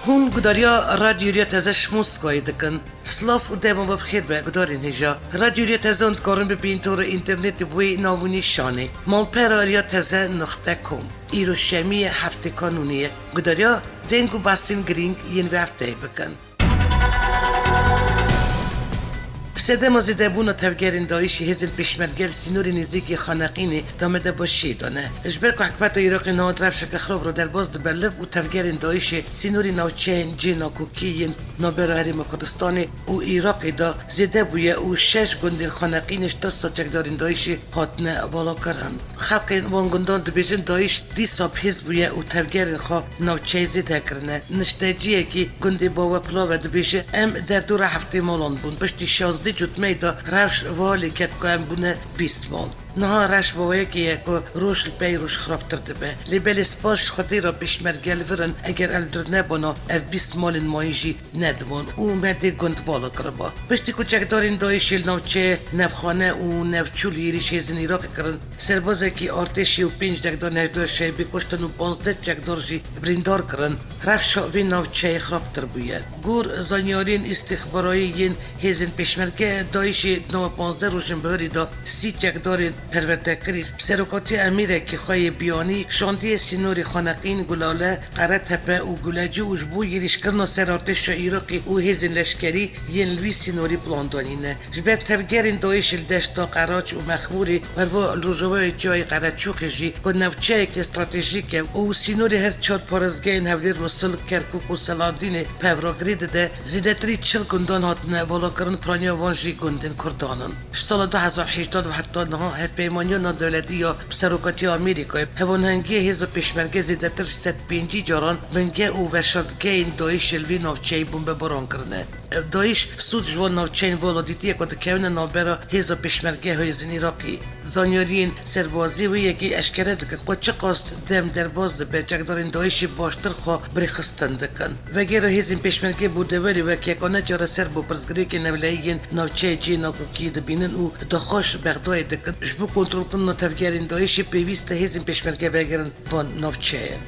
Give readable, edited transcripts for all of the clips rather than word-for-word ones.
هون گداریا رادیوریت ازش موسکای دکن سلاف و دما بخیر به گداری نجا رادیوریت ازند کارن به بینتور اینترنت بوی ناونی شانه مال پراریا تزه نقطه کم ایرو شمی هفته کانونیه گداریا دنگو باسین گرینگ ین به هفته بکن سده مزیده بونا تفگرین دایشی هزل پیشمرگل سینوری نزدیکی خانقینی دامده باشی دانه اجبر که حکمت ایراقی نهاد رفشک خراب رو در باز بلف و تفگرین دایشی سینوری نوچین جینا کوکیین نابر هریم کردستانی و ایراقی دا زیده بویه و 6 گندین خانقینش دستا چکدارین دایشی هاتنه بالا کرن خلق وانگندان دبیجن دایش دی ساب هز بویه و تفگرین خواه نوچه زیده کرنه نشتاجیه که گندی باوا پلاوه دبیجه ام در دور هفته مالان بون بشتی 16 جوتمه دا روش والی کت که ام بونه 20 مال نها رش باوی که یکو روش البی روش خراب ترده به لیبل سپاش خطی را پیشمرگل ورن اگر الدر نبانا اف 20 مال مایجی ندبان او مده گند بالا کربا پشتی کچک دارین دایشیل نوچه نفخانه و نفچولی ریش هزین ایراق کرن سربازه که ارتشی و 5 دکدار نجدار شای بکشتن و 15 چکدار جی بریندار کرن رف شاوی نوچه خراب تر بوید گور زانیارین استخبارایی ین هزین پیشمرگه دایشی 15 روشن بهری دا 30 چکدارین پرورده کری سروکاتی امیره که خواهی بیانی شاندی سینوری خانقین گلاله قره تپه و گلاجی وجبو یریش کرنا سر ارتش ایراقی و هزین لشکری ین لوی سینوری پلاندانینه جبر تفگرین دایش الدشتا قراچ و مخموری وروا الرجوه جای قره چوکجی که نوچه که استراتژیکه و سینوری هر چار پارزگین هولیر مسل کرکوک و سلادین پوراگرید ده زیده تری 40 گندان هاتنه والا کرن پرانیا وانجی گندین کردانن سال 2018 و حتی نها پیمانیان دولتی یا سروکاتی آمریکای هوانهنگی هزا پیشمرگه زیده تر 105 جاران بنگه او وشردگه این دایش الوی نوچه بومبه بران کرنه دایش سود جوان نوچه ولادیتی که دکمن نابرا هزا پیشمرگه های زین ایراقی زانیارین سربازی و یکی اشکره دکه که چه قاست دم در باز ده چکدارین دایشی باشتر خواه بریخستن دکن وگره هزین پیشمرگه بوده ولی و که کنه چاره سربو پرزگری که نولیین نوچه جینا کوکی دبینن او دخوش بغدای دکن جبو کنترل کنن تفگرین دایشی پیویسته هزین پیشمرگه بگرن بان نوچه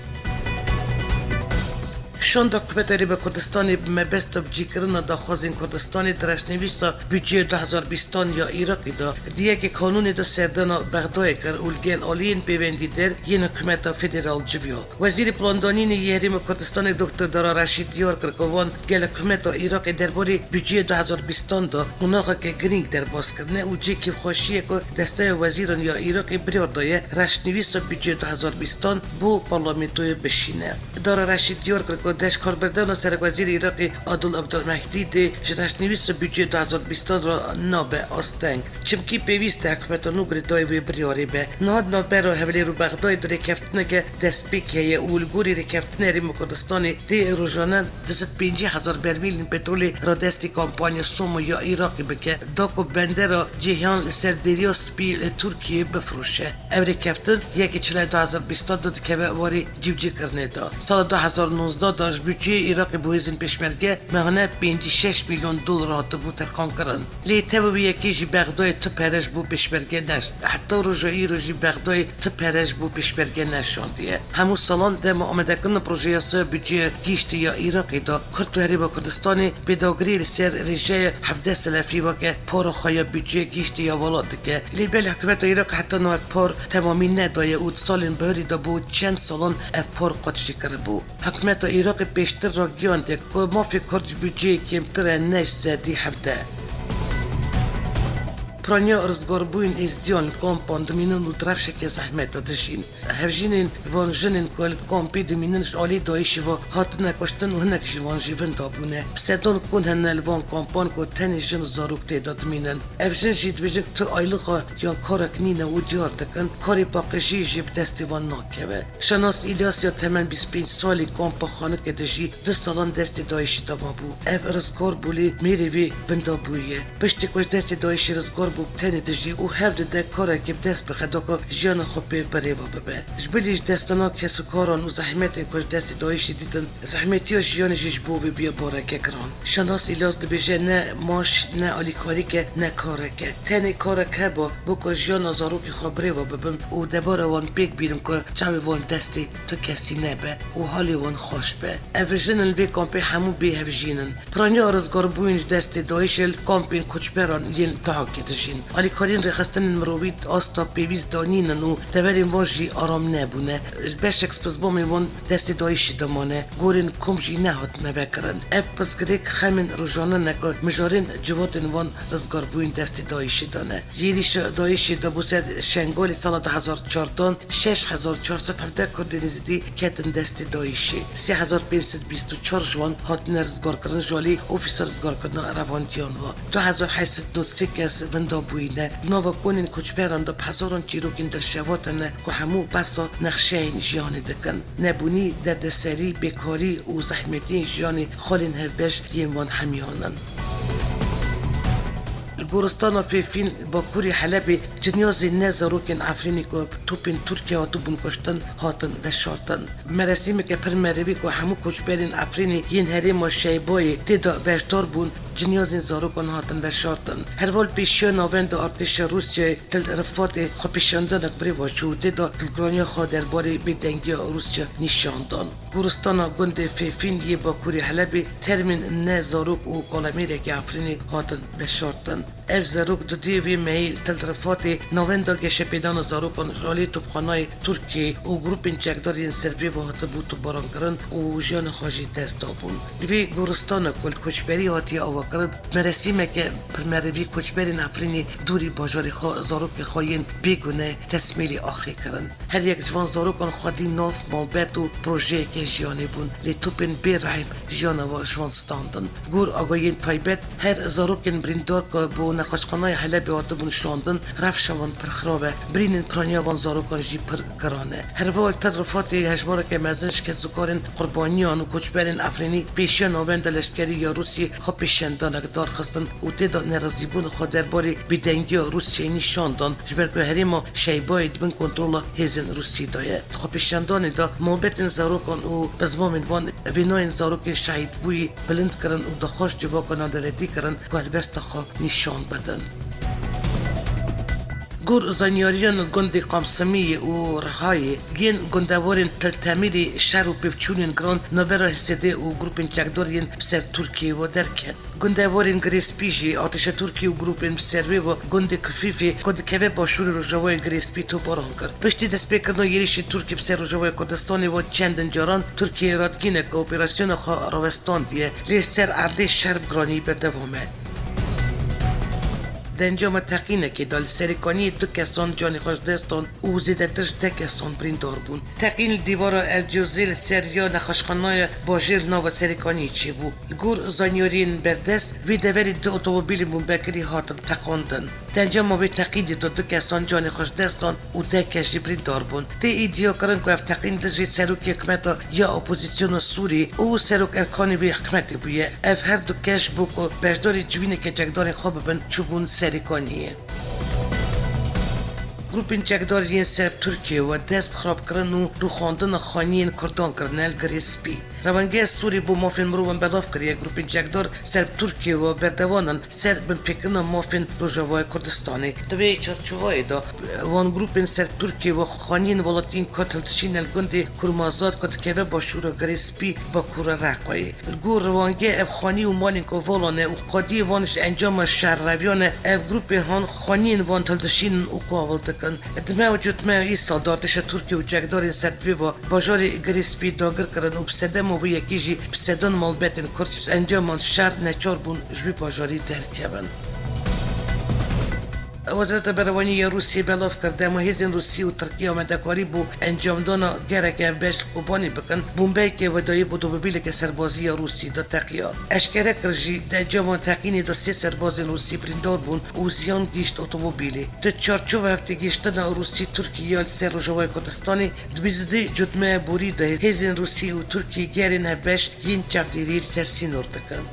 شون دکمنتری به کردستانی مبست بجی کردن داخوازین کردستانی درشنویسا بودجه 2020 یا ایراقی دا دیگه که قانونی دا سردن بغداد کر اولگل آلین پیوندی در یه حکومت فدرال جویا وزیر پلاندانین یهریم کردستان دکتر دارا رشید دیار کر که وان گل حکومت ایراق درباره بودجه 2020 دا اونها که گرینگ در باز کردن او جی که خوشیه که دسته وزیران یا ایراقی بریار دایه رشنویسا بودجه 2020 بو پارلمانتوی بشینه دارا رشید دیار کر دش کاربردان سرک وزیر ایراقی عادل عبدالمهدی ده جرشنویس بودجه 2020 را نابه آستنگ چمکی پیویست حکومت نوگری دای بریاری به نهاد نابه را حولی رو بغدای داره کفتنه که دست پیک هیه اولگوری رو کفتنه ریم کردستانی ده روزانه 250,000 برمیل پترولی را دستی کامپانی سومو یا ایراقی بکه داکو بنده را جهان سردیریا سپی ترکیه بفروشه اوری کفتن یکی 2020 داد که واری جیبجی کرنه دا سال 2019 داشت بودجه ایراق بویزن پیشمرگه مهانه 56 میلیون دلار هات بو ترکان کرن لیته و یکی جی بغدای تو پرش بو پیشمرگه نشد حتی روزایی روزی بغدای تو پرش بو پیشمرگه نشاندیه همون سالان دم آمده کن پروژه سه بودجه گیشت یا ایراقی دا کرد و هریبا کردستانی پیداگری سر رژه 17 سلفی و که پارو خواهی بودجه گیشت یا ولاد که لیبل حکومت ایراق حتی نو پار تمامی ندایه او سالین بهری دا بود چند سالان اف پار قدشی کرده بو حکومت ایراق پیشتر را گیانده که ما فکر کرد بودجه کمتر نش زدی 17 پرانیا ارزگار بوین ازدیان کامپان دمینن و درفشه که زحمت داشتین هفجینین وان جنین کل کامپی دمیننش عالی دایشی و هات نکشتن و هنک جوان جیون دابونه بسیدان کن هنل وان کامپان که تنی جن زاروک تیداد مینن هفجین جید بجک تو ایلقا یا کارک نینه و دیار دکن کاری باقشی جیب دستی وان ناکبه شناس ایلیاس یا تمن 25 سالی کامپا خانه که دجی 2 سالان دستی دایشی داما بو اف ارزگار بولی میری وی وندابویه پشتی کش دستی دایشی رزگار بو تنی دجی او هفت ده کاره که دست بخدا که جیان خوب بره با ببه جبلیش دستانا کسو کاران و زحمت کش دست دایشی دیدن زحمتی و جیان جیش بو و بیا بارکه کران شناس ایلاز دبیجه نه ماش نه آلیکاری که نه کاره که تنی کاره که با که جیان آزارو که خبره و ببم و دباره وان بیگ بیرم که چاوی وان دستی تو کسی نبه و حالی وان خوش به افجن الوی کامپی همو بی هفجینن پرانیا رزگار بوینج دست دایشل کامپین کچبران یل تاکی دجین آلیکارین رخستن مروید آستا پیویز دانینن و دبرین واجی آرام نبونه بش اکسپزبومی وان دست دایشی دمانه گورین کمجی نهات نبکرن اف پس گریک خمین روزانه نکو مجارین جواتن وان رزگار بوین دست دایشی دانه یلیش دایشی دبوسد شنگولی سال 2014 6417 کردنیزدی کتن دست دایشی 3524 جوان هات نرزگار کردن جالی اوفیسر رزگار کردن روانتیان و 2893 کس وندا بوینه نووا کنین کچبران دا پساران چیروکین در شواتن که همو بسا نقشه جیان دکن نبونی دردسری بیکاری و زحمتی جیان خالین هفبش یموان همیانن گورستان فیفین با کوری حلبی جنیازی نزاروکن افرینی که توپین ترکیه و توپین کشتن هاتن بشارتن مراسمی که پر مروی که همو کچبرین افرینی ین هریم و شیبای دیدا بشتار بون جنیازین زاروکن هاتن بشارتن هر وال پیشیا ناوند ارتش روسیه تل رفات خپیشاندن اکبری واشو دیدا تلگرانی خود درباره بیدنگی روسیه نشاندن گورستان گند فیفین یه با کوری حلبی ترمین نزاروک و کالامیر که افرینی هاتن بشارتن اف زاروک دو دیوی میل تلرفات نووندا گشه پیدان زاروکان جالی توبخانای ترکیه و گروپین چکدارین سروی و هاته بود تو باران کرن و جان خواجی دست دابون دوی گورستان کل کچبری هاتی آوا کرد مرسیمه که پرمروی کچبرین افرینی دوری باجاری زاروک خواهین بیگونه تسمیلی آخی کرن هر یک جوان زاروکان خودی ناف مالبت و پروژه که جیانی بون لی توپین بیرعیم جیان و جوان ستاندن گور آگاین تایبت هر زاروکین بریندار که بو نقاشخانه حلب آتبون شاندن رفشوان پر خرابه برینن پرانیابان زاروکان جی پر گرانه هر وال تدرفات هجماره که مزنش که زکارن قربانیان و کچبرین افرینی پیشیان آوند لشکری یا روسی خواه پیشندان اقدار خستن و تیدا نرازیبون خود درباره بیدنگی روسیه نشاندن جبرگو هریما شیباید بین کنترول هزن روسی دایه خواه پیشندان دا موبتن زاروکان و بزمامین وان ویناین زاروکین شهید بوی بلند کرن و دخواش جواکان آدردی کرن که البست خواه نشان بدن گور زانیاریان گند قامسمی و رهای گین گندوارین تلتمیری شهر و پیفچونین گران نوبرا حسده و گروپین چکدارین بسر ترکیه و درکن گندوارین گریسپیجی آتش ترکیه و گروپین بسروی و گند کفیفی کد که باشور روژاوای گریسپی تو باران کرد پشتی دست بکردن یریش ترکی بسر روژاوای کردستانی و چندن جاران ترکیه رادگینه که اپراسیون خواه راوستان دیه لیش سر ارده شرب گرانی بردوامه دنجام تقینه که دال سریکانی دو کسان جانی خوش دستان او زیدترش ده کسان بریندار بون تقین دیوار الجزیل سریا نخاشخانای باجر ناو سریکانی چی بو گور زانیورین بردست وی دوری دو اتومبیل بومبکری هاتن تقاندن دنجام به تقین دو کسان جانی خوش دستان او ده کشی بریندار بون ده ایدیا کرن که اف تقین دجی سروک حکمتا یا اپوزیسیون سوری او سروک ارکانی وی حکمتی بویه اف هر دو کش بو که بجداری جوینه که جگدار خواب بن چوبون سریکانیه گروپین چکدارین سرب ترکیه و دست خراب کردن و رو خواندن خانیین کردان کرنل گریسپی روانگه سوری بو مافین مروان بلاف کریه گروپین چکدار سرب ترکیه و بردوانن سرب پیکرن مافین روژاوای کردستانی دوی چرچوهای دا وان گروپین سرب ترکیه و خانیین ولاتین کتلتشین الگنده کرمازاد کت که با شور گریسپی با کور رقایی گور روانگه اف خانی و مالین که والانه و قادی وانش انجام شهر رویان اف گروپین هان خانیین وان تلتشین و قاول دکن ادمه و جتمه ایسال دارتش ترکیه و جگدارین سردوی و باجاری گریسپی داگر کرن و بسدم و یکیجی بسدن مالبتن کرد انجام شهر نچار بون جوی باجاری درکبن وزارت بروانی روسیه بلاف کرده مهزین روسیه و ترکیه آمدکاری بو انجام دانا گرکه بش کوبانی بکن بومبی که ودایی اتومبیل که سربازی روسی دا تقیا اشکره کرجی ده جامان تقینی دا 3 سرباز روسی بریندار بون و زیان گیشت اتومبیلی ده چارچوب هفته گیشتن روسی ترکیه سر روژاوای کردستانی دویزده جدمه بوری دا هزین روسی و ترکیه گرین هبش ین چفتیریل سرسینور دکن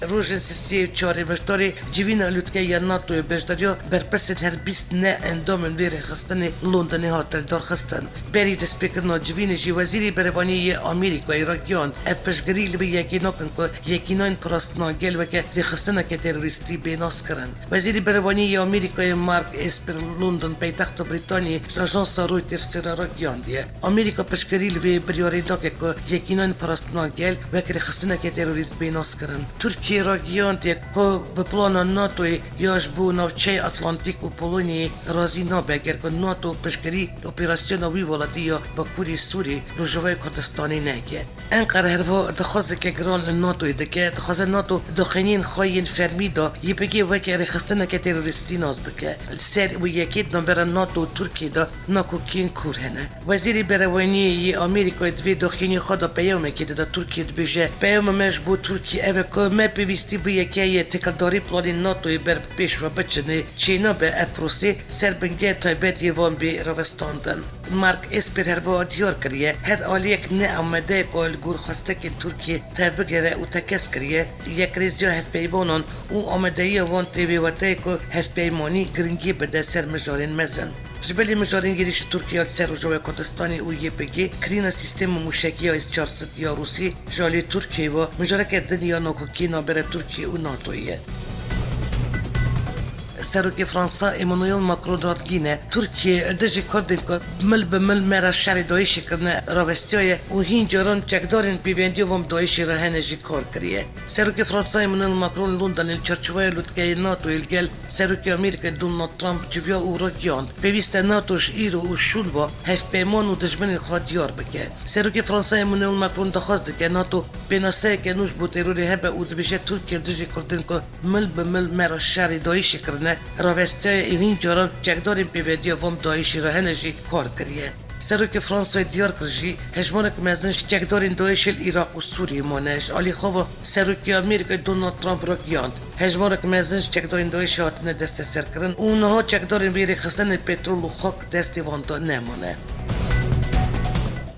روژن سی چهاری مشتاری جوین لوتکه یا ناتو بجداریا برپرسن هر بیست نه اندامن ویر خستن لندن هاتل دار خستن بری دست بکرنا جوین جی وزیری بروانی آمریکا ایراکیان اف پشگری لبی یکی نکن که یکی ناین پراستنا گل وکه خستن که تروریستی بیناس کرن وزیری بروانی آمریکا مارک اسپر لندن پایتخت بریتانیا آژانس رویترز ایراکیان دیه آمریکا پشگری لبی بریاری نکه که یکی ناین پراستنا گل وکه خستن که تروریست بیناس کرن ترکیه ایراکیان دیه که به پلان ناتوی یاش بو نوچه اتلانتیک و پولونی رازی نابگر که ناتو پشگری اپراسیون وی ولادیا با کوری سوری روجوای کردستانی نگه انقره هروا دخواست که گران ناتوی دکه دخواست ناتو دخینین خواهین فرمی دا یه بگه وکه رخستنه که تروریستی ناز بکه سر و یکید نمبر ناتو ترکی دا ناکوکین کور هنه وزیری بروانی یه آمریکای دوی دخینی خدا پیامه که دا ترکی دبیجه پیام مش بو ترکی اوه که ما پیوستی بو یکی یه تکلداری پلانی ناتوی بر پیش و بچنه چینا به اپروسی سر بنگه تایبت یه وان بی روستاندن مارک اسپر هروا دیار کریه هر آلیک نه آمده که گور خواسته که ترکیه تا بگره و تکس کریه یک ریزیا هف پیبانان و آمده یه وان تیوی و تای که هف پیمانی گرنگی بده سر مجارین مزن جبلی مجارین گیریش ترکیه سر و جوه کردستانی او یه بگی کرین سیستم موشکی ها از 400 یا روسی جالی ترکیه و مجارک دنیا ناکوکی نابره ترکیه و ناتویه سروکی فرانسا ایمانوئل ماکرون رادگینه ترکیه دژی کردن که مل به مل مرا شر دایشی کرنه راوستیای و هین جاران چکدارین پیوندی وام دایشی را هنجی کار کریه سروکی فرانسا ایمانوئل ماکرون لندن الچرچوای لوتکه ناتو الگل سروکی آمریکا دونالد ترامپ جویا و راگیان پیوست ناتوش ایرو و شونوا هف پیمان و دشمن خواه دیار بکه سروکی فرانسا ایمانوئل ماکرون دخواست که ناتو بناسه که نوش بو تروری هبه و دبیجه ترکیه دژی کردن که مل به مل مرا شر دایشی کرنه راوسته این جاران چکدارین پیوندی وام دایشی را هنجی کار کریه سروک فرانسای دیار کرجی هجمانک مزنش چکدارین دایش العراق و سوریه مانش آلی خواه سروکی آمریکا دونالد ترامپ را گیاند هجمانک مزنش چکدارین دایش هاتنه دست سر کرن اونها چکدارین بیری خستن پترول و خاک دستی وانتا نمانه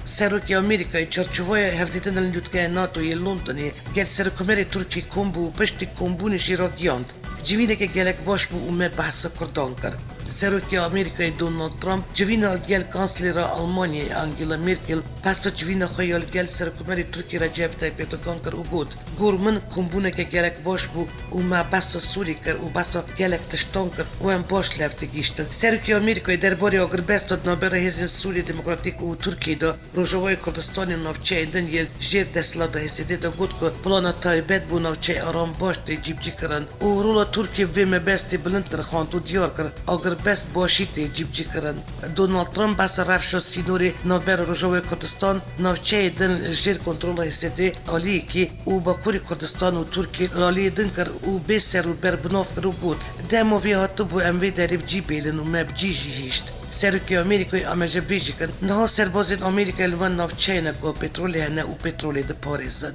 سروکی آمریکای چارچوبای هفدیتن لوتکه ناتوی لندنی گل سرکمری ترکی کمبو و پشتی کمبونشی را گیاند جوینه که گلک باش بو اومه بحث کردان کرد سروکی آمریکای دونالد ترامپ جوینا گل کانسلر آلمانی انگلا مرکل پس جوینا خیال گل سرکمری ترکی رجب طیب اردوغان کرد و گفت گورمن کمبونه که گلک باش بو اومه بحث سوری کرد و بحث گلک تشتان کرد و هم باش لفته گیشتن سروکی آمریکای درباره آگربست نابر هزین سوری دموکراتیک و ترکی دا روجوای کردستان نافچه ایندن یل جیر دستلاده حسیده دا گفت که پلانا تایبت بو نافچه آرام باش جیبجی کرن و رولا ترکی ویمه بستی بلند نرخاند و دیار کرد بست باشیتی جیبجی کرن دونالد ترامپ بس رفشو سینوری نابر روجوای کردستان نافچه دن جیر کنترول حسیده آلی که او با کوری کردستان و ترکی آلی دن کر او بسر و بربناف کرو بود دمو وی هاتو بو اموی دریب جی بیلن و مب جی هیشت سروکی آمریکای آمجه بیجی کن نه سربازین آمریکا الوان نافچه نگو پترولی هنه و پترولی ده پاریزن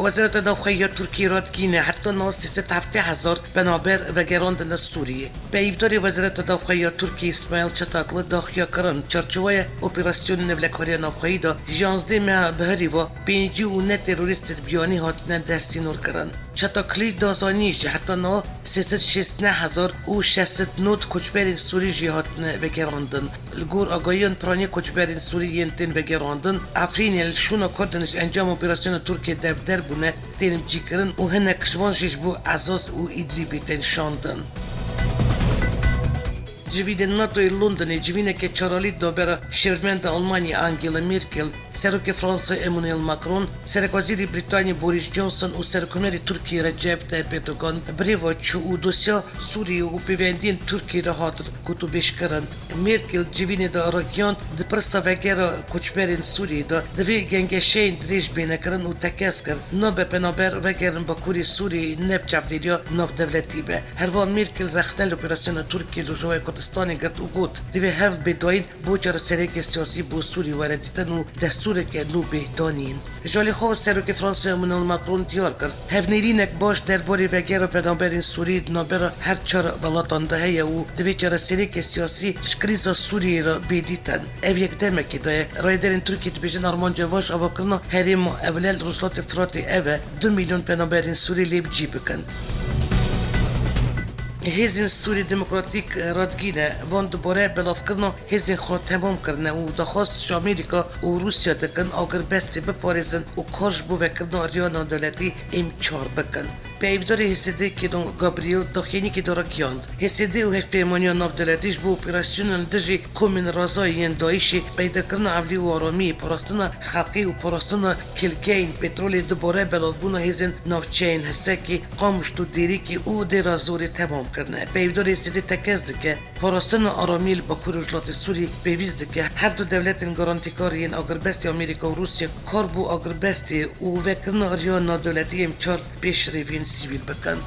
وزارت داخلی ترکیه رادگینه حتی ناس 370,000 بنابر و گراندن سوریه به ایفداری وزارت داخلی ترکیه اسماعیل چتاکل داخیا کرن چارچوبای اپراسیون نولکاری ناخلی دا 11 ماه بهری و 5 و نه تروریست بیانی هاتنه درسی نور کرن چتاکلی دازانیش حتی نا 369,000 و 609 کچبرین سوری جهاتنه و گراندن لگور آگاهیان پرانی کچبرین سوری ینتن و گراندن افرین الشونا کردنش انجام اپراسیون ترکیه در بونه تینم جی کرن و هنه کشوانشش بو عزاز و ایدریبی تین شاندن جوید ناتوی لندن جوینه که چارالی دوباره شورمند آلمانی انگلا مرکل سروک فرانسا ایمانوئل ماکرون سرک وزیر بریتانیا بوریس جانسون و سرکمری ترکیه رجب طیب اردوغان بریوا چو و دوسیا سوریه و پیوندین ترکیه را هاتر کتوبش کرن مرکل جوینه دا راگیان ده پرسا وگره کچبرین سوریه دا دوی گنگشین دریج بینه کرن و تکس کرن نابه بنابر وگرن با کوری سوریه نب چفدیریا ناف دولتی به هر وان مرکل رختن اپراسیون ترکیه لجوه کردستانی گرت و گوت دوی هف بداین بوچار سرک سیاسی بو سوری وردیتن و دستور که نو بهدانین جالی خواه سروک فرانسه منال ماکرون دیار کرد هف نیرینک باش درباره وگر و پیغمبرین سوری نابر هر چار بلاتان دهه و دوی چار سرک سیاسی شکریزا سوری را بیدیتن او یک دمکی دایه رایدرین ترکی تبیجن آرمان جواش آوا کرنا هریم اولل روسلات فراتی اوه 2 میلیون پیغمبرین سوری لیب جی بکن هزین سوری دموکراتیک رادگینه وان دوباره بلاف کرنا هزین خود تمام کرنه و دخواست امریکا و روسیا دکن اگر بستی بپارزن و کارش بو وکرنا ریانا دولتی امچار بکن پیوداری حسیده که دون گابریل داخینی که دارا کیاند حسیده و هف پیمانیا ناف دولتیش بو اپراسیونل دجی کومین رازایی دایشی پیدا کرنا عولی و آرامی پراستنا خلقی و پراستنا کلگین پترول دوباره بلاف بونا هزین نافچین هسکی قامشتو دیری که او دی رازوری تمام کرنه پیوداری حسیده تکز دکه پراستنا آرامیل با کروجلات سوری پیویز دکه هر دو دولتین گارانتی کارین اگر بستی امریکا و روسیا کار بو اگر بستی و وکرنا ریانا دولتی امچار پیش روین سیویل بکن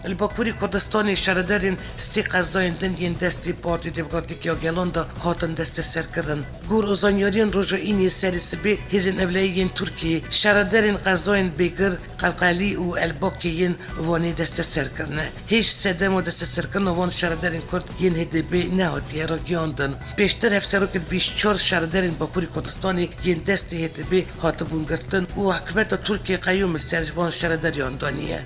الباکوری کردستانی شردرین سی قضاین دنگین دستی پارتی دموکراتیک یا گلاندا هاتن دست سر کردن گور اوزانیارین روژا اینی سری سبی هزین اولیین ترکی شردرین قضاین بیگر قلقلی و الباکیین وانی دست سر کردن هیچ سدم و دست سر کردن وان شردرین کرد ین هده بی نهاتی را گیاندن بیشتر هفسرو که 24 شردرین باکوری کردستانی ین دستی هده بی هات بونگرتن و حکمت ترکی قیوم سر وان شردریان دانیه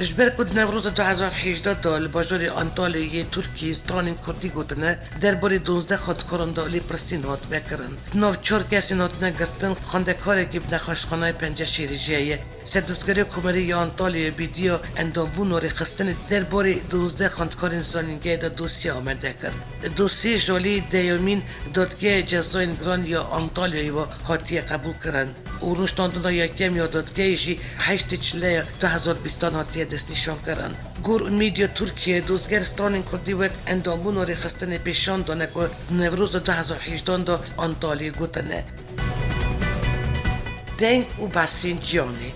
جبر کد نوروز 2018 دال باجوری آنتالیای ترکی استرانین کردی گوتنه درباره 12 خودکاران دالی پرسین هات بکرن نو 4 کسی هات نگرتن خاندکاری که نخاشخانه پنجه شیریجیه سدسگری کمری یا آنتالیا ویدیو اندامبون و رخستن درباره 12 خاندکارین زانینگه دا دوسیه آمده کرد دوسیه جالی دیومین دادگاه جزاین گران یا آنتالیای و هاتیه قبول کرن و رشتاندن یکم یا دادگاهی 8 چله 2020 هاتیه دست نشان کردن. گور میدیا ترکیه دوزگر استرانین کردی وک اندامبون و رخستن پیشان دانه که نوروز 2018 دا آنتالیه گوتنه. دنگ و بسین جانی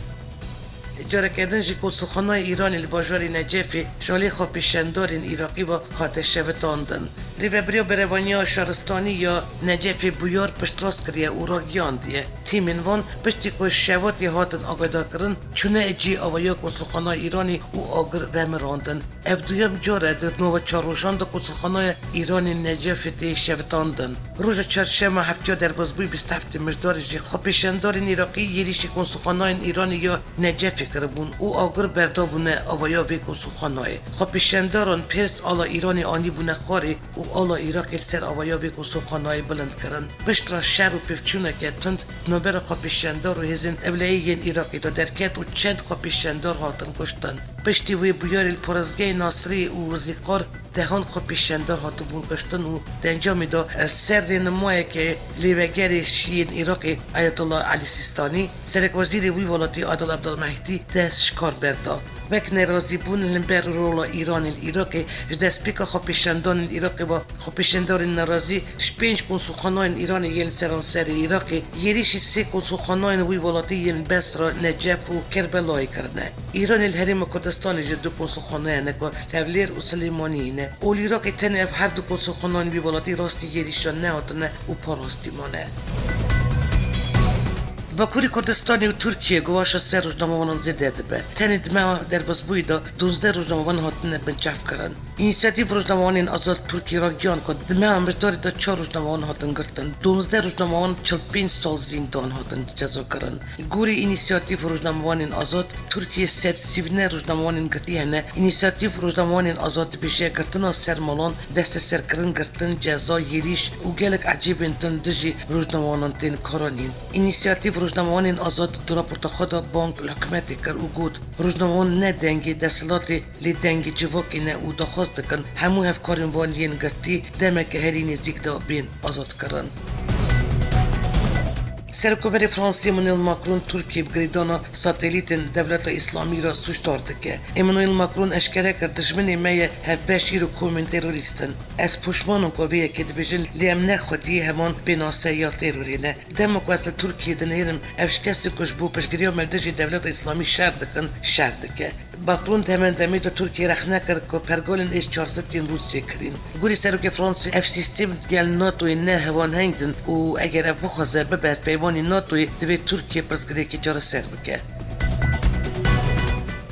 اجاره کردن جی کنسولخانه ایرانی لباجوری نجفی جالی خواه پیشندارین ایراقی و هاته شوتاندن. لیوبریو بروانیا شهرستانی یا نجفی بویار پشتراس کریه او را گیاندیه. تیمین وان پشتی که شواتی هاتن آگادار کرن چونه اجی آوایا کنسولخانه ایرانی او آگر ومراندن. افدویم جاره در نوو چاروشان دا کنسولخانه ایرانی نجفی تی شوتاندن. روز چهارشنبه هفتیا در بازبوی 27 مجدار جی خواه پیشندارین ایراقی یریشی کنسولخانه ایرانی یا نجفی کربون او آگر بردابونه آوایا وی کنسولخانه. خواه پیشنداران پرس آلا ایرانی آنی بونه خاری و آلا عراق سر آوایا وی کنسولخانه بلند کرن. بشترا شهر و پیفچونه که تند نوبر خواه پیشندار و هزین اولیین عراقی دا درکت و چند خواه پیشندار هاتن کشتن. پشتی وی بیار الپرزگه ناصری و زیقار دهان خواه پیشندار هاتو بون کشتن و دنجامی دا سر نمایه که لیوگر شیین عراقی آیت الله علی سیستانی سرک وزیر وی ولاتی عادل عبدالمهدی دست شکار بردا. وک نرازی بون لنبر رولا ایران العراقی جدست پیکا خواه پیشندان العراقی با خواه پیشندار نرازی شپینج کنسولخانه ایرانی یل سرانسر عراقی یریش 3 کنسولخانه وی ولاتی یل بسرا نجف و کربلای کرنه. ایران الحریم کردستان جدو کنسولخانه نکو تولیر و سلیمانی نه. اول عراقی تنف هر دو کنسولخانه وی ولاتی راستی یریشان نهاتنه و پاراستی مانه. باکوری کردستانی و ترکیه گواش 3 روزنامه‌وان زده به تنی دماغ در بازبوی دا 12 روزنامه‌وان هاتن بنچاف کردن. اینیشیتیو روزنامه‌وان آزاد ترکیه را گیان کد دماغ مجداری دا 4 روزنامه‌وان هاتن گرتن. 12 روزنامه‌وان 45 سال زندان هاتن جزا کردن. گوری اینیشیتیو روزنامه‌وان آزاد ترکیه 130 روزنامه‌وان گرتیه. اینیشیتیو روزنامه‌وان آزاد بیشه گرتن سرمالان دست سرکردن گرتن جزا یریش و گلک عجیب انتن دژی روزنامه‌وان تین کارانین. اینیشیتیو روزنامه‌وان آزاد در راپورت خود بانک حکومتی کر و گود روزنامه‌وان نه دنگی دستلاتی لی دنگی جواکی نه او دخواست کن همو هفکارین وان ین گرتی دمک هری نزدیک دا بین آزاد کرن. سرکوبر فرانسی امانوئل ماکرون ترکیه بگریدانا ساتلیتین دولت اسلامی را سوچدار دکه. امانوئل ماکرون اشکره کرد دشمنی میه هفبش ایرو کومن تروریستن. از پشمانون که ویه که دبیجن لیم نخوادی همان بناسه یا ترورینه. دمک واسل ترکیه دنیرم افشکسی کش بو پشگریو ملدجی دولت اسلامی شردکن شردکه. باکلون تمن دمی تو ترکیه رخنه کرد که پرگولن ایش 400 تین روسیه کرین گوری سرو که فرانسه اف سیستم گل ناتوی نه هوان هنگدن و اگر اف بخوازه ببر پیوانی ناتوی دوی ترکیه پرزگره که جار سر بکه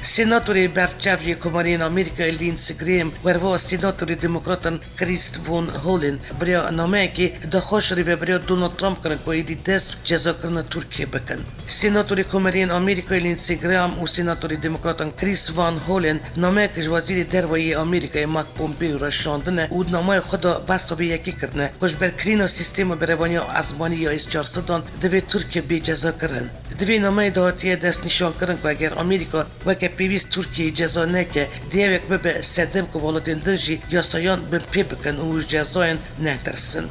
سیناتوری برچاوی کمارین آمریکا لینس گریم وروا سیناتوری دموکراتان کریست وون هولن برای نامه که دخوش ری و برای دونالد ترامپ کرد که ایدی دست جزا کردن ترکیه بکن سیناتوری کمارین آمریکا لینس گریم و سیناتوری دموکراتان کریس وان هولن نامه که وزیر دروایی آمریکا ماک پومپیو را شاندنه و نامه خدا بس و یکی کردنه کش بر کرین سیستم بروانی ازمانی یا اس 400 دوی ترکیه بی جزا کردن دوی نامه دهاتی دست نشان کردن که اگر آمریکا و که پیوست ترکیه جزا نکه دیوک به سدم که ولادین درجی یا سایان به پی بکن و جزاین نترسن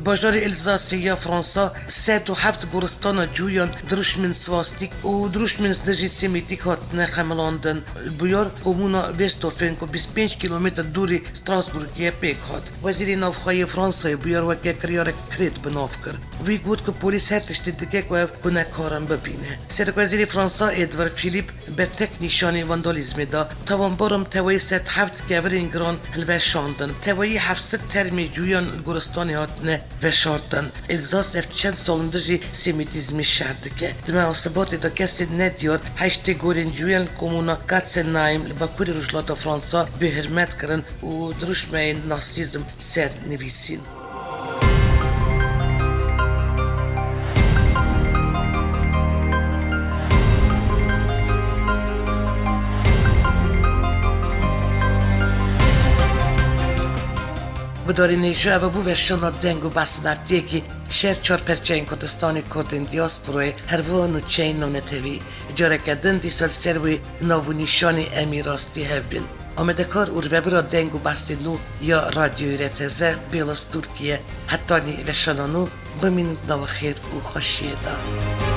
باجار الزاسی یا فرانسا 107 گورستان جویان دروشمن سواستیک و دروشمن دژی سیمیتیک هات نخملاندن بیار کومونا وستورفن که 25 کیلومتر دوری استراسبورگ پیک هات وزیر نافخواه فرانسا بیار وکه کریار کرید بناف کرد وی گفت که پلیس هرتشتی دیگه که گناهکاران ببینه سرک وزیر فرانسا ادوارد فیلیپ بر تک نشانی واندالیزم دا توان برم توی 107 گورین گران هلوشاندن توی 700 ترمی جویان گورستانی هات نه و شارتن الزاس اف چند سالندجی سیمیتیزمی شرده که دمه آسباتی دا کسی ندیار هشت گورین جویان کمونا کاتس نایم لباکوری روشلاتا فرانسا به حرمت کرن و دروشمه ناسیزم سر نویسین بداری نیجا و بو وشانا دنگو بس نرتیه که شهر 4% کردستانی کردن دیاسپوروی هر وانو چین نو نتوی جاره کدن دی سال سروی ناو نیشانی امی راستی هفبین آمده کار اورببرا دنگو بس نو یا رادیوی رتزه بیلاس ترکیه حتی نی وشانا نو بمین نو خیر و خوشیه دا